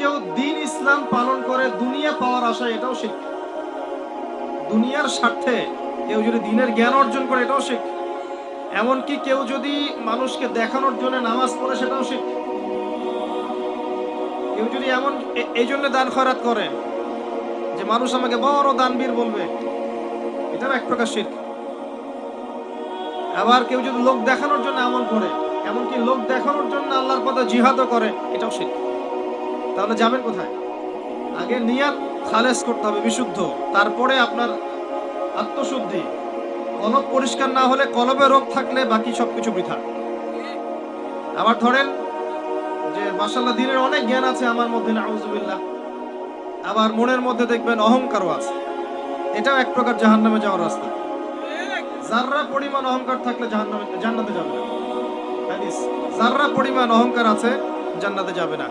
কেউ দিন ইসলাম পালন করে দুনিয়া পাওয়ার আশায়, এটাও শিরক। দুনিয়ার স্বার্থে কেউ যদি দিনের জ্ঞান অর্জন করে, এটাও শিরক। এমনকি কেউ যদি মানুষকে দেখানোর জন্য নামাজ পড়ে, সেটাও শিরক। কেউ যদি এমন এই জন্য দান খয়রাত করে যে মানুষ আমাকে বড় দানবীর বলবে, এটাও এক প্রকার শিরক। আবার কেউ যদি লোক দেখানোর জন্য আমল করে, এমনকি লোক দেখানোর জন্য আল্লাহর পথে জিহাদও করে, এটাও শিরক। তাহলে যাবেন কোথায়? আগে নিয়াত খালেস করতে হবে, বিশুদ্ধ। তারপরে আপনার আত্মশুদ্ধি। কলব পরিষ্কার না হলে, কলবে রোগ থাকলে বাকি সবকিছু বৃথা। আবার ধরেন যে মাশাআল্লাহ দিনের অনেক জ্ঞান আছে আমার মধ্যে, নাউযুবিল্লাহ, আবার মনের মধ্যে দেখবেন অহংকারও আছে, এটাও এক প্রকার জাহান্নামে যাওয়ার রাস্তা। যাররা পরিমাণ অহংকার থাকলে জান্নাতে যাবে না। হাদিস, যাররা পরিমাণ অহংকার আছে জান্নাতে যাবে না।